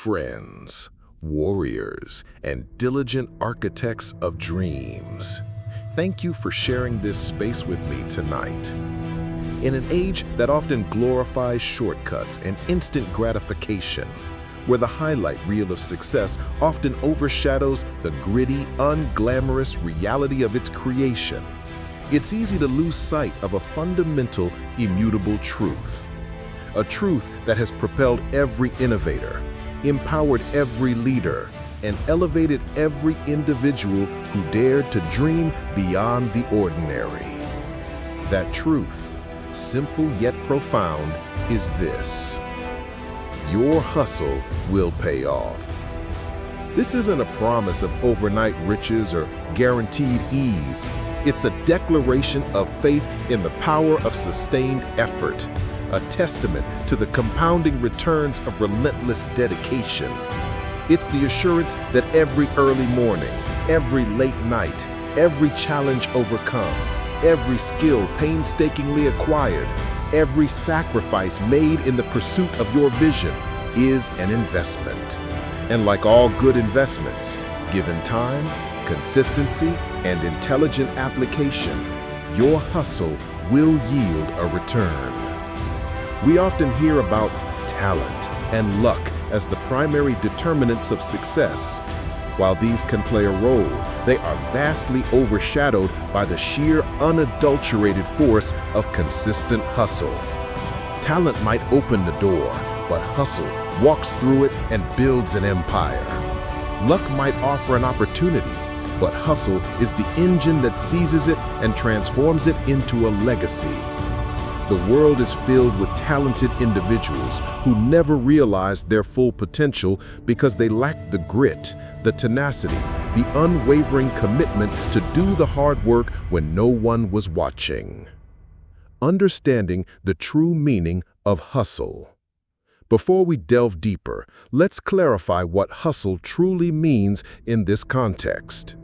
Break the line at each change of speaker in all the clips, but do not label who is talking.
friends, warriors, and diligent architects of dreams. Thank you for sharing this space with me tonight. In an age that often glorifies shortcuts and instant gratification, where the highlight reel of success often overshadows the gritty, unglamorous reality of its creation, it's easy to lose sight of a fundamental, immutable truth. A truth that has propelled every innovator, empowered every leader, and elevated every individual who dared to dream beyond the ordinary. That truth, simple yet profound, is this: your hustle will pay off. This isn't a promise of overnight riches or guaranteed ease. It's a declaration of faith in the power of sustained effort, a testament to the compounding returns of relentless dedication. It's the assurance that every early morning, every late night, every challenge overcome, every skill painstakingly acquired, every sacrifice made in the pursuit of your vision is an investment. And like all good investments, given time, consistency, and intelligent application, your hustle will yield a return. We often hear about talent and luck as the primary determinants of success. While these can play a role, they are vastly overshadowed by the sheer, unadulterated force of consistent hustle. Talent might open the door, but hustle walks through it and builds an empire. Luck might offer an opportunity, but hustle is the engine that seizes it and transforms it into a legacy. The world is filled with talented individuals who never realized their full potential because they lacked the grit, the tenacity, the unwavering commitment to do the hard work when no one was watching. Understanding the true meaning of hustle. Before we delve deeper, let's clarify what hustle truly means in this context.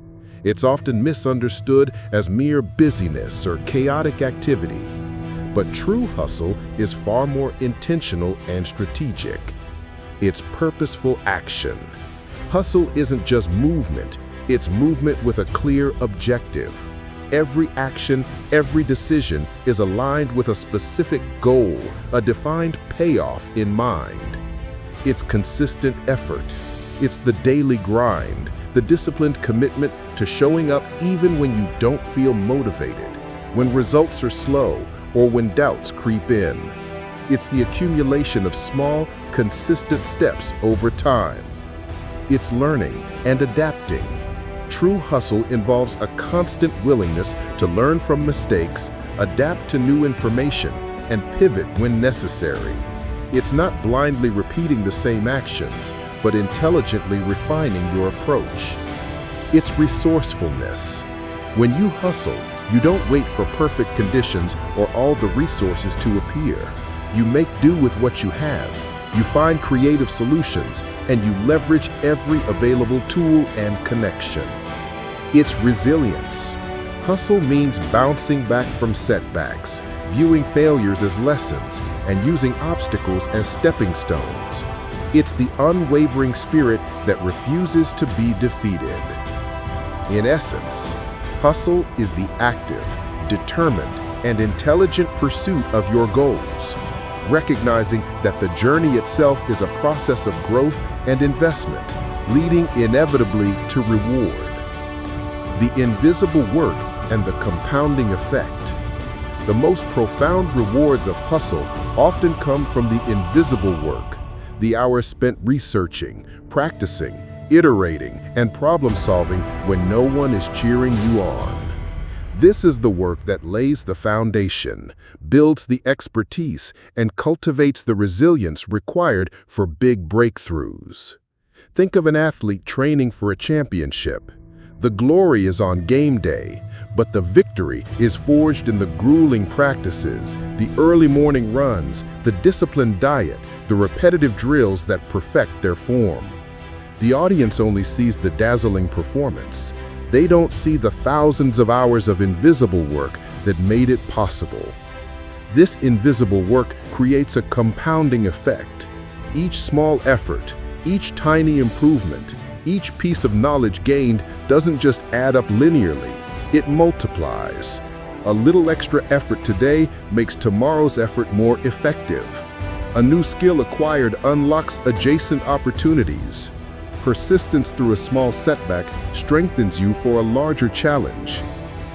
It's often misunderstood as mere busyness or chaotic activity. But true hustle is far more intentional and strategic. It's purposeful action. Hustle isn't just movement, it's movement with a clear objective. Every action, every decision is aligned with a specific goal, a defined payoff in mind. It's consistent effort. It's the daily grind, the disciplined commitment to showing up even when you don't feel motivated, when results are slow, or when doubts creep in. It's the accumulation of small, consistent steps over time. It's learning and adapting. True hustle involves a constant willingness to learn from mistakes, adapt to new information, and pivot when necessary. It's not blindly repeating the same actions, but intelligently refining your approach. It's resourcefulness. When you hustle, you don't wait for perfect conditions or all the resources to appear. You make do with what you have. You find creative solutions, and you leverage every available tool and connection. It's resilience. Hustle means bouncing back from setbacks, viewing failures as lessons, and using obstacles as stepping stones. It's the unwavering spirit that refuses to be defeated. In essence, hustle is the active, determined, and intelligent pursuit of your goals, recognizing that the journey itself is a process of growth and investment, leading inevitably to reward. The invisible work and the compounding effect. The most profound rewards of hustle often come from the invisible work, the hours spent researching, practicing, iterating, and problem-solving when no one is cheering you on. This is the work that lays the foundation, builds the expertise, and cultivates the resilience required for big breakthroughs. Think of an athlete training for a championship. The glory is on game day, but the victory is forged in the grueling practices, the early morning runs, the disciplined diet, the repetitive drills that perfect their form. The audience only sees the dazzling performance. They don't see the thousands of hours of invisible work that made it possible. This invisible work creates a compounding effect. Each small effort, Each tiny improvement, each piece of knowledge gained doesn't just add up linearly, it multiplies. A little extra effort today makes tomorrow's effort more effective. A new skill acquired unlocks adjacent opportunities. Persistence through a small setback strengthens you for a larger challenge.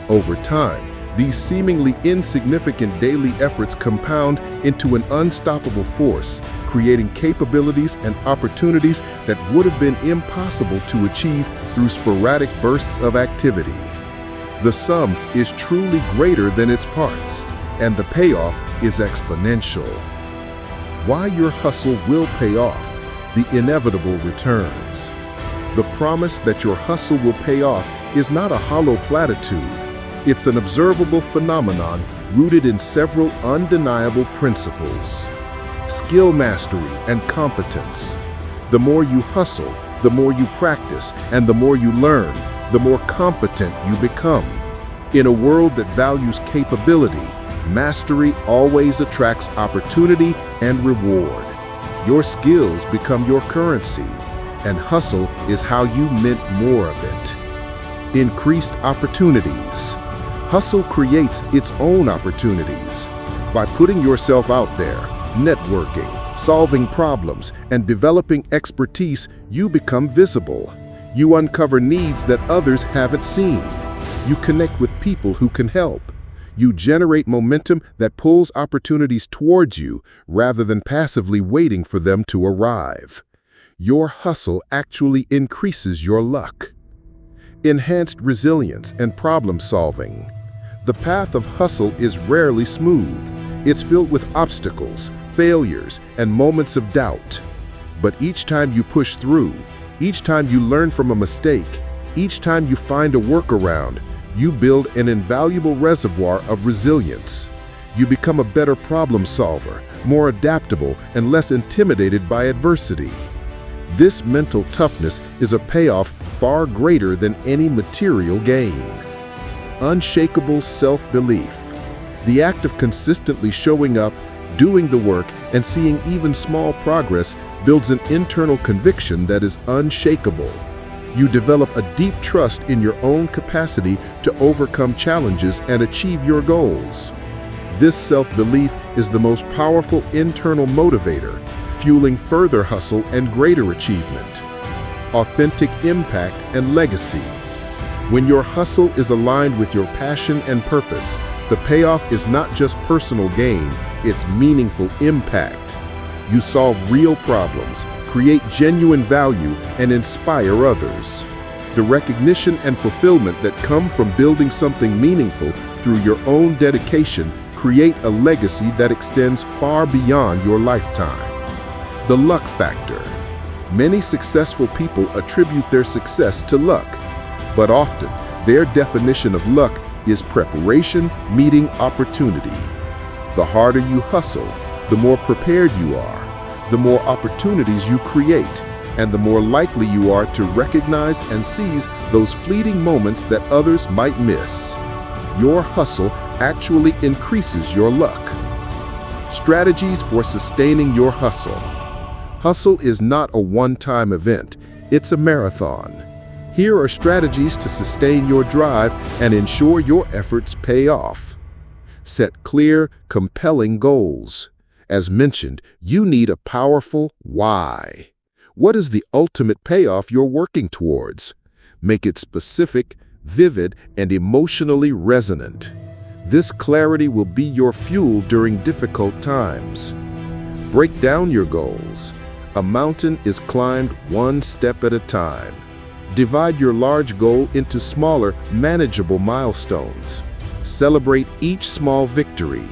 Over time, these seemingly insignificant daily efforts compound into an unstoppable force, creating capabilities and opportunities that would have been impossible to achieve through sporadic bursts of activity. The sum is truly greater than its parts, and the payoff is exponential. Why your hustle will pay off, the inevitable returns. The promise that your hustle will pay off is not a hollow platitude. It's an observable phenomenon rooted in several undeniable principles. Skill mastery and competence. The more you hustle, the more you practice, and the more you learn, the more competent you become. In a world that values capability, mastery always attracts opportunity and reward. Your skills become your currency, and hustle is how you mint more of it. Increased opportunities. Hustle creates its own opportunities. By putting yourself out there, networking, solving problems, and developing expertise, you become visible. You uncover needs that others haven't seen. You connect with people who can help. You generate momentum that pulls opportunities towards you rather than passively waiting for them to arrive. Your hustle actually increases your luck. Enhanced resilience and problem solving. The path of hustle is rarely smooth. It's filled with obstacles, failures, and moments of doubt. But each time you push through, each time you learn from a mistake, each time you find a workaround, you build an invaluable reservoir of resilience. You become a better problem solver, more adaptable, and less intimidated by adversity. This mental toughness is a payoff far greater than any material gain. Unshakable self-belief. The act of consistently showing up, doing the work, and seeing even small progress builds an internal conviction that is unshakable. You develop a deep trust in your own capacity to overcome challenges and achieve your goals. This self-belief is the most powerful internal motivator, fueling further hustle and greater achievement. Authentic impact and legacy. When your hustle is aligned with your passion and purpose, the payoff is not just personal gain, it's meaningful impact. You solve real problems, create genuine value, and inspire others. The recognition and fulfillment that come from building something meaningful through your own dedication create a legacy that extends far beyond your lifetime. The luck factor. Many successful people attribute their success to luck, but often their definition of luck is preparation meeting opportunity. The harder you hustle, the more prepared you are, the more opportunities you create, and the more likely you are to recognize and seize those fleeting moments that others might miss. Your hustle actually increases your luck. Strategies for sustaining your hustle. Hustle is not a one-time event, it's a marathon. Here are strategies to sustain your drive and ensure your efforts pay off. Set clear, compelling goals. As mentioned, you need a powerful why. What is the ultimate payoff you're working towards? Make it specific, vivid, and emotionally resonant. This clarity will be your fuel during difficult times. Break down your goals. A mountain is climbed one step at a time. Divide your large goal into smaller, manageable milestones. Celebrate each small victory.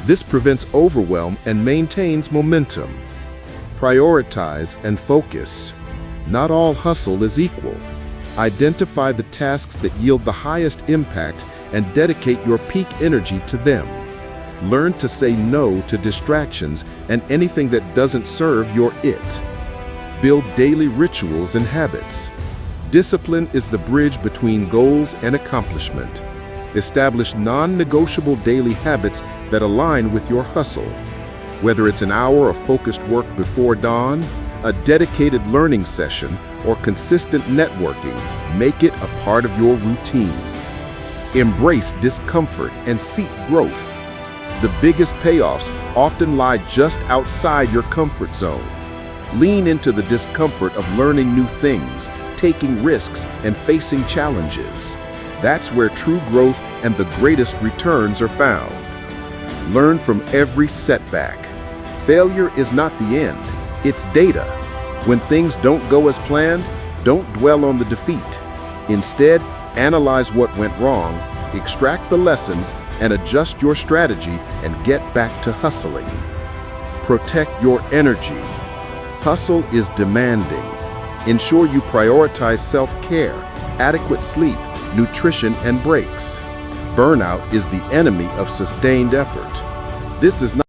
This prevents overwhelm and maintains momentum. Prioritize and focus. Not all hustle is equal. Identify the tasks that yield the highest impact and dedicate your peak energy to them. Learn to say no to distractions and anything that doesn't serve your it. Build daily rituals and habits. Discipline is the bridge between goals and accomplishment. Establish non-negotiable daily habits that align with your hustle. Whether it's an hour of focused work before dawn, a dedicated learning session, or consistent networking, make it a part of your routine. Embrace discomfort and seek growth. The biggest payoffs often lie just outside your comfort zone. Lean into the discomfort of learning new things, taking risks, and facing challenges. That's where true growth and the greatest returns are found. Learn from every setback. Failure is not the end, it's data. When things don't go as planned, don't dwell on the defeat. Instead, analyze what went wrong, extract the lessons, and adjust your strategy and get back to hustling. Protect your energy. Hustle is demanding. Ensure you prioritize self-care, adequate sleep, nutrition, and breaks. Burnout is the enemy of sustained effort. This is not